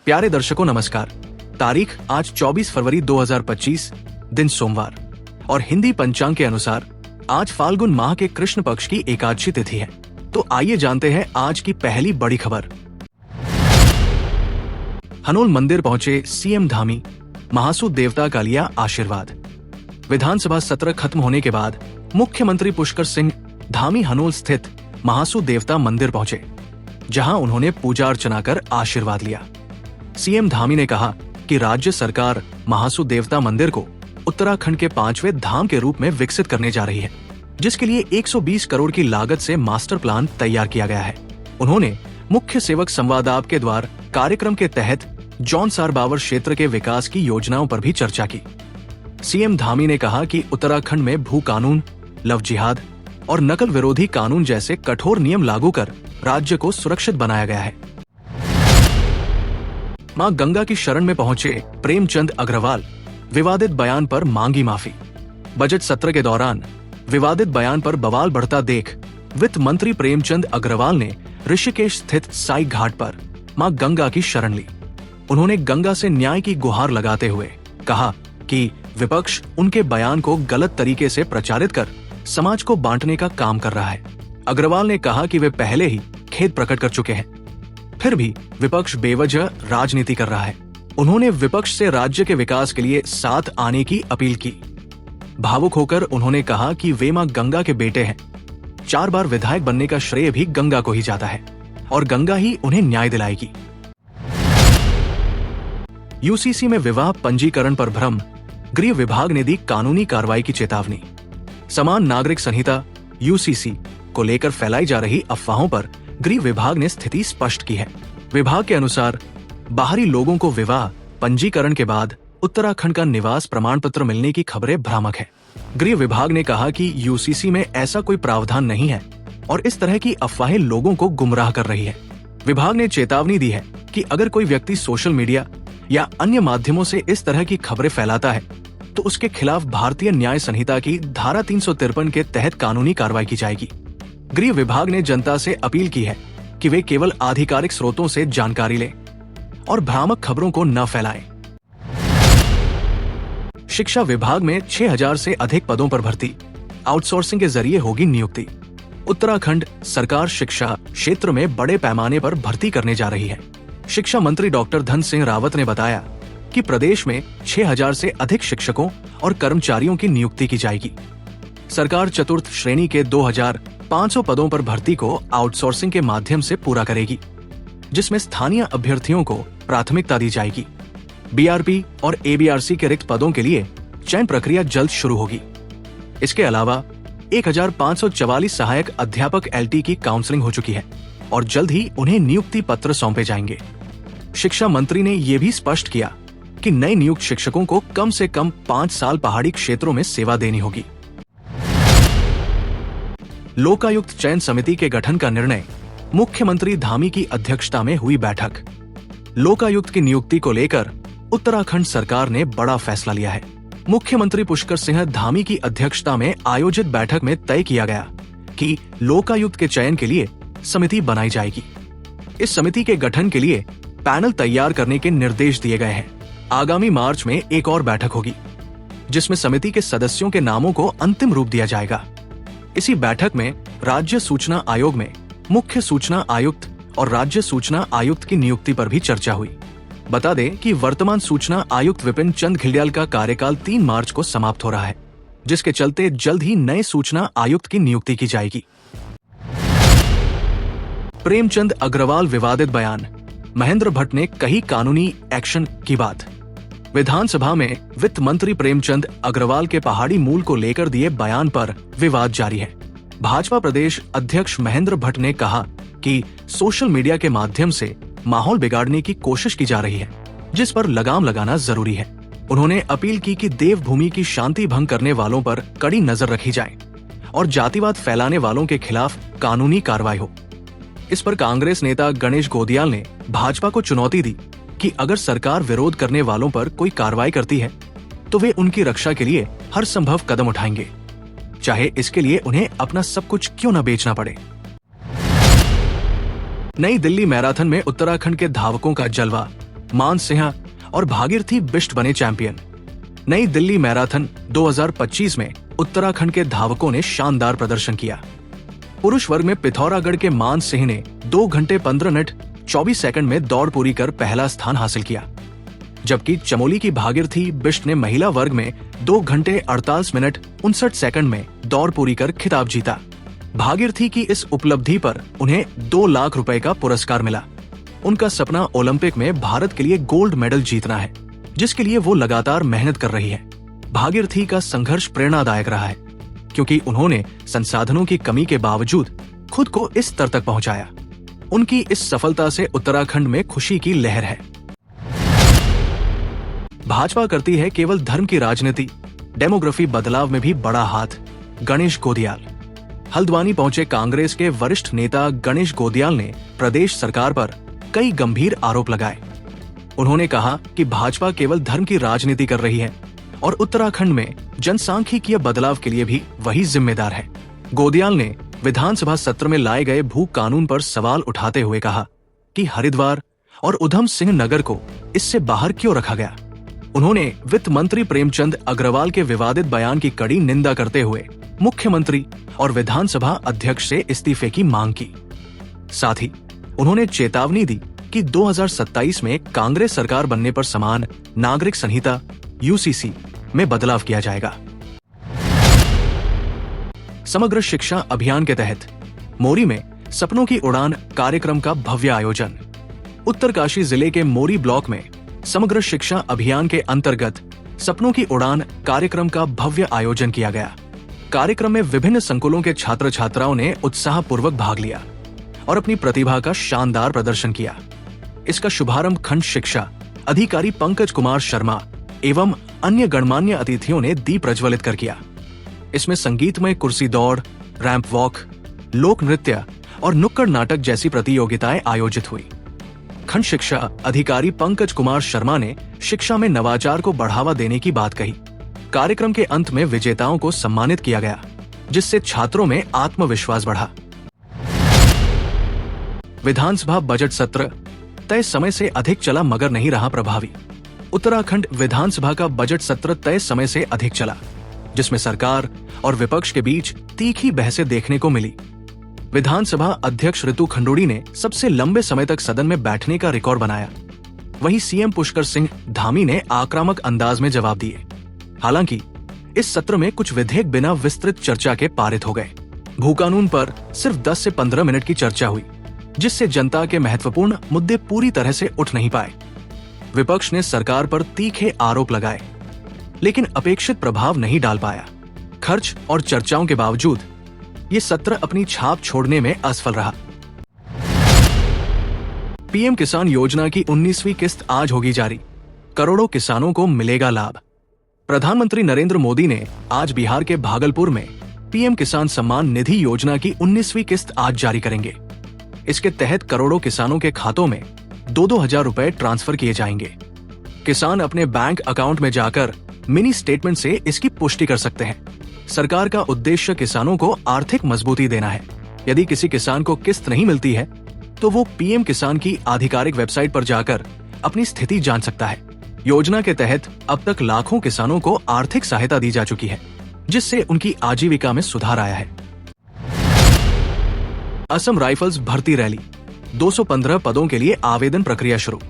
प्यारे दर्शकों नमस्कार। तारीख आज 24 फरवरी 2025, दिन सोमवार और हिंदी पंचांग के अनुसार आज फाल्गुन माह के कृष्ण पक्ष की एकादशी तिथि है। तो आइए जानते हैं आज की पहली बड़ी खबर। हनोल मंदिर पहुंचे सीएम धामी, महासू देवता का लिया आशीर्वाद। विधानसभा सत्र खत्म होने के बाद मुख्यमंत्री पुष्कर सिंह धामी हनोल स्थित महासू देवता मंदिर पहुंचे, जहां उन्होंने पूजा अर्चना कर आशीर्वाद लिया। सीएम धामी ने कहा कि राज्य सरकार महासू देवता मंदिर को उत्तराखंड के 5वें धाम के रूप में विकसित करने जा रही है, जिसके लिए 120 करोड़ की लागत से मास्टर प्लान तैयार किया गया है। उन्होंने मुख्य सेवक संवाद आपके द्वार कार्यक्रम के तहत जौनसार बावर क्षेत्र के विकास की योजनाओं पर भी चर्चा की। सीएम धामी ने कहा कि उत्तराखंड में भू कानून, लव जिहाद और नकल विरोधी कानून जैसे कठोर नियम लागू कर राज्य को सुरक्षित बनाया गया है। मां गंगा की शरण में पहुंचे प्रेमचंद अग्रवाल, विवादित बयान पर मांगी माफी। बजट सत्र के दौरान विवादित बयान पर बवाल बढ़ता देख वित्त मंत्री प्रेमचंद अग्रवाल ने ऋषिकेश स्थित साई घाट पर मां गंगा की शरण ली। उन्होंने गंगा से न्याय की गुहार लगाते हुए कहा कि विपक्ष उनके बयान को गलत तरीके से प्रचारित कर समाज को बांटने का काम कर रहा है। अग्रवाल ने कहा कि वे पहले ही खेद प्रकट कर चुके हैं, फिर भी विपक्ष बेवजह राजनीति कर रहा है। उन्होंने विपक्ष से राज्य के विकास के लिए साथ आने की अपील की। भावुक होकर उन्होंने कहा कि वे मां गंगा के बेटे हैं। 4 बार विधायक बनने का श्रेय भी गंगा को ही जाता है और गंगा ही उन्हें न्याय दिलाएगी। यूसीसी में विवाह पंजीकरण पर भ्रम, गृह विभाग ने दी कानूनी कार्रवाई की चेतावनी। समान नागरिक संहिता यूसीसी को लेकर फैलाई जा रही अफवाहों पर गृह विभाग ने स्थिति स्पष्ट की है। विभाग के अनुसार बाहरी लोगों को विवाह पंजीकरण के बाद उत्तराखंड का निवास प्रमाण पत्र मिलने की खबरें भ्रामक है। गृह विभाग ने कहा कि यूसीसी में ऐसा कोई प्रावधान नहीं है और इस तरह की अफवाहें लोगों को गुमराह कर रही है। विभाग ने चेतावनी दी है कि अगर कोई व्यक्ति सोशल मीडिया या अन्य माध्यमों से इस तरह की खबरें फैलाता है तो उसके खिलाफ भारतीय न्याय संहिता की धारा 353 के तहत कानूनी कार्रवाई की जाएगी। गृह विभाग ने जनता से अपील की है कि वे केवल आधिकारिक स्रोतों से जानकारी लें और भ्रामक खबरों को न फैलाएं। शिक्षा विभाग में 6000 से अधिक पदों पर भर्ती, आउटसोर्सिंग के जरिए होगी नियुक्ति। उत्तराखंड सरकार शिक्षा क्षेत्र में बड़े पैमाने पर भर्ती करने जा रही है। शिक्षा मंत्री डॉक्टर धन सिंह रावत ने बताया कि प्रदेश में 6000 से अधिक शिक्षकों और कर्मचारियों की नियुक्ति की जाएगी। सरकार चतुर्थ श्रेणी के 2500 पदों पर भर्ती को आउटसोर्सिंग के माध्यम से पूरा करेगी, जिसमें स्थानीय अभ्यर्थियों को प्राथमिकता दी जाएगी। बीआरपी और एबीआरसी के रिक्त पदों के लिए चयन प्रक्रिया जल्द शुरू होगी। इसके अलावा 1544 सहायक अध्यापक एलटी की काउंसलिंग हो चुकी है और जल्द ही उन्हें नियुक्ति पत्र सौंपे जाएंगे। शिक्षा मंत्री ने ये भी स्पष्ट किया कि नए नियुक्त शिक्षकों को कम से कम 5 साल पहाड़ी क्षेत्रों में सेवा देनी होगी। लोकायुक्त चयन समिति के गठन का निर्णय, मुख्यमंत्री धामी की अध्यक्षता में हुई बैठक। लोकायुक्त की नियुक्ति को लेकर उत्तराखंड सरकार ने बड़ा फैसला लिया है। मुख्यमंत्री पुष्कर सिंह धामी की अध्यक्षता में आयोजित बैठक में तय किया गया कि लोकायुक्त के चयन के लिए समिति बनाई जाएगी। इस समिति के गठन के लिए पैनल तैयार करने के निर्देश दिए गए हैं। आगामी मार्च में एक और बैठक होगी, जिसमें समिति के सदस्यों के नामों को अंतिम रूप दिया जाएगा। इसी बैठक में राज्य सूचना आयोग में मुख्य सूचना आयुक्त और राज्य सूचना आयुक्त की नियुक्ति पर भी चर्चा हुई। बता दें कि वर्तमान सूचना आयुक्त विपिन चंद घिल्डियाल का कार्यकाल 3 मार्च को समाप्त हो रहा है, जिसके चलते जल्द ही नए सूचना आयुक्त की नियुक्ति की जाएगी। प्रेमचंद अग्रवाल विवादित बयान, महेंद्र भट्ट ने कही कानूनी एक्शन की बात। विधानसभा में वित्त मंत्री प्रेमचंद अग्रवाल के पहाड़ी मूल को लेकर दिए बयान पर विवाद जारी है। भाजपा प्रदेश अध्यक्ष महेंद्र भट्ट ने कहा कि सोशल मीडिया के माध्यम से माहौल बिगाड़ने की कोशिश की जा रही है, जिस पर लगाम लगाना जरूरी है। उन्होंने अपील की कि देवभूमि की शांति भंग करने वालों पर कड़ी नजर रखी जाए और जातिवाद फैलाने वालों के खिलाफ कानूनी कार्रवाई हो। इस पर कांग्रेस नेता गणेश गोदियाल ने भाजपा को चुनौती दी कि अगर सरकार विरोध करने वालों पर कोई कार्रवाई करती है तो वे उनकी रक्षा के लिए हर संभव कदम उठाएंगे, चाहे इसके लिए उन्हें अपना सब कुछ क्यों न बेचना पड़े। नई दिल्ली मैराथन में उत्तराखंड के धावकों का जलवा, मान सिंह और भागीरथी बिष्ट बने चैंपियन। नई दिल्ली मैराथन 2025 में उत्तराखंड के धावकों ने शानदार प्रदर्शन किया। पुरुष वर्ग में पिथौरागढ़ के मान सिंह ने 2 घंटे 15 मिनट 24 सेकंड में दौड़ पूरी कर पहला स्थान हासिल किया, जबकि चमोली की भागीरथी बिष्ट ने महिला वर्ग में 2 घंटे 48 मिनट 59 सेकंड में दौड़ पूरी कर खिताब जीता। भागीरथी की इस उपलब्धि पर उन्हें 2 लाख रुपए का पुरस्कार मिला। उनका सपना ओलंपिक में भारत के लिए गोल्ड मेडल जीतना है, जिसके लिए वो लगातार मेहनत कर रही है। भागीरथी का संघर्ष प्रेरणादायक रहा है, क्योंकि उन्होंने संसाधनों की कमी के बावजूद खुद को इस स्तर तक पहुंचाया। उनकी इस सफलता से उत्तराखंड में खुशी की लहर है। भाजपा करती है केवल धर्म की राजनीति, डेमोग्राफी बदलाव में भी बड़ा हाथ। गणेश गोदियाल। हल्द्वानी पहुंचे कांग्रेस के वरिष्ठ नेता गणेश गोदियाल ने प्रदेश सरकार पर कई गंभीर आरोप लगाए। उन्होंने कहा कि भाजपा केवल धर्म की राजनीति कर रही है और उत्तराखंड में जनसांख्यिकीय बदलाव के लिए भी वही जिम्मेदार है। गोदियाल ने विधानसभा सत्र में लाए गए भू कानून पर सवाल उठाते हुए कहा कि हरिद्वार और उधम सिंह नगर को इससे बाहर क्यों रखा गया। उन्होंने वित्त मंत्री प्रेमचंद अग्रवाल के विवादित बयान की कड़ी निंदा करते हुए मुख्यमंत्री और विधानसभा अध्यक्ष से इस्तीफे की मांग की। साथ ही उन्होंने चेतावनी दी कि 2027 में कांग्रेस सरकार बनने पर समान नागरिक संहिता यूसीसी में बदलाव किया जाएगा। समग्र शिक्षा अभियान के तहत मोरी में सपनों की उड़ान कार्यक्रम का भव्य आयोजन। उत्तरकाशी जिले के मोरी ब्लॉक में समग्र शिक्षा अभियान के अंतर्गत सपनों की उड़ान कार्यक्रम का भव्य आयोजन किया गया। कार्यक्रम में विभिन्न संकुलों के छात्र छात्राओं ने उत्साहपूर्वक भाग लिया और अपनी प्रतिभा का शानदार प्रदर्शन किया। इसका शुभारंभ खंड शिक्षा अधिकारी पंकज कुमार शर्मा एवं अन्य गणमान्य अतिथियों ने दीप प्रज्वलित कर किया। इसमें संगीतमय कुर्सी दौड़, रैंप वॉक, लोक नृत्य और नुक्कड़ नाटक जैसी प्रतियोगिताएं आयोजित हुई। खंड शिक्षा अधिकारी पंकज कुमार शर्मा ने शिक्षा में नवाचार को बढ़ावा देने की बात कही। कार्यक्रम के अंत में विजेताओं को सम्मानित किया गया, जिससे छात्रों में आत्मविश्वास बढ़ा। विधानसभा बजट सत्र तय समय से अधिक चला मगर नहीं रहा प्रभावी। उत्तराखंड विधानसभा का बजट सत्र तय समय से अधिक चला, जिसमें सरकार और विपक्ष के बीच तीखी बहसें देखने को मिली। विधानसभा अध्यक्ष ऋतु खंडूड़ी ने सबसे लंबे समय तक सदन में बैठने का रिकॉर्ड बनाया। वहीं सीएम पुष्कर सिंह धामी ने आक्रामक अंदाज में जवाब दिए। हालांकि इस सत्र में कुछ विधेयक बिना विस्तृत चर्चा के पारित हो गए। भू कानून पर सिर्फ 10 से 15 मिनट की चर्चा हुई, जिससे जनता के महत्वपूर्ण मुद्दे पूरी तरह से उठ नहीं पाए। विपक्ष ने सरकार पर तीखे आरोप लगाए, लेकिन अपेक्षित प्रभाव नहीं डाल पाया। खर्च और चर्चाओं के बावजूद ये सत्र अपनी छाप छोड़ने में असफल रहा। पीएम किसान योजना की 19वीं किस्त आज होगी जारी। करोड़ों किसानों को मिलेगा लाभ। प्रधानमंत्री नरेंद्र मोदी ने आज बिहार के भागलपुर में पीएम किसान सम्मान निधि योजना की 19वीं किस्त आज जारी करेंगे। इसके तहत करोड़ों किसानों के खातों में 2-2 हजार रुपए ट्रांसफर किए जाएंगे। किसान अपने बैंक अकाउंट में जाकर मिनी स्टेटमेंट से इसकी पुष्टि कर सकते हैं। सरकार का उद्देश्य किसानों को आर्थिक मजबूती देना है। यदि किसी किसान को किस्त नहीं मिलती है, तो वो पीएम किसान की आधिकारिक वेबसाइट पर जाकर अपनी स्थिति जान सकता है। योजना के तहत अब तक लाखों किसानों को आर्थिक सहायता दी जा चुकी है, जिससे उनकी आजीविका में सुधार आया है। असम राइफल्स भर्ती रैली, 215 पदों के लिए आवेदन प्रक्रिया शुरू।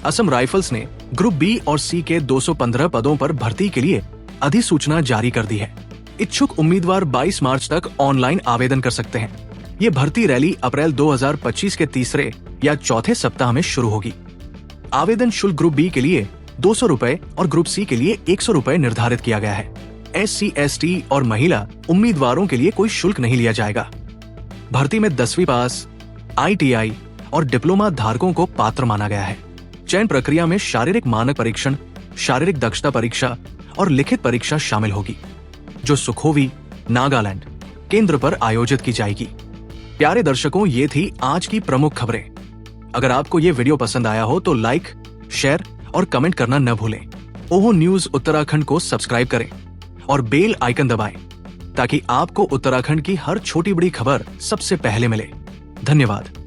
असम राइफल्स ने ग्रुप बी और सी के 215 पदों पर भर्ती के लिए अधिसूचना जारी कर दी है। इच्छुक उम्मीदवार 22 मार्च तक ऑनलाइन आवेदन कर सकते हैं। ये भर्ती रैली अप्रैल 2025 के तीसरे या चौथे सप्ताह में शुरू होगी। आवेदन शुल्क ग्रुप बी के लिए 200 रुपए और ग्रुप सी के लिए 100 रुपए निर्धारित किया गया है। SC, ST और महिला उम्मीदवारों के लिए कोई शुल्क नहीं लिया जाएगा। भर्ती में 10वीं पास, ITI और डिप्लोमा धारकों को पात्र माना गया है। चयन प्रक्रिया में शारीरिक मानक परीक्षण, शारीरिक दक्षता परीक्षा और लिखित परीक्षा शामिल होगी, जो सुखोवी, नागालैंड केंद्र पर आयोजित की जाएगी। प्यारे दर्शकों, ये थी आज की प्रमुख खबरें। अगर आपको ये वीडियो पसंद आया हो तो लाइक, शेयर और कमेंट करना न भूलें। ओहो न्यूज उत्तराखंड को सब्सक्राइब करें और बेल आइकन दबाएं, ताकि आपको उत्तराखंड की हर छोटी बड़ी खबर सबसे पहले मिले। धन्यवाद।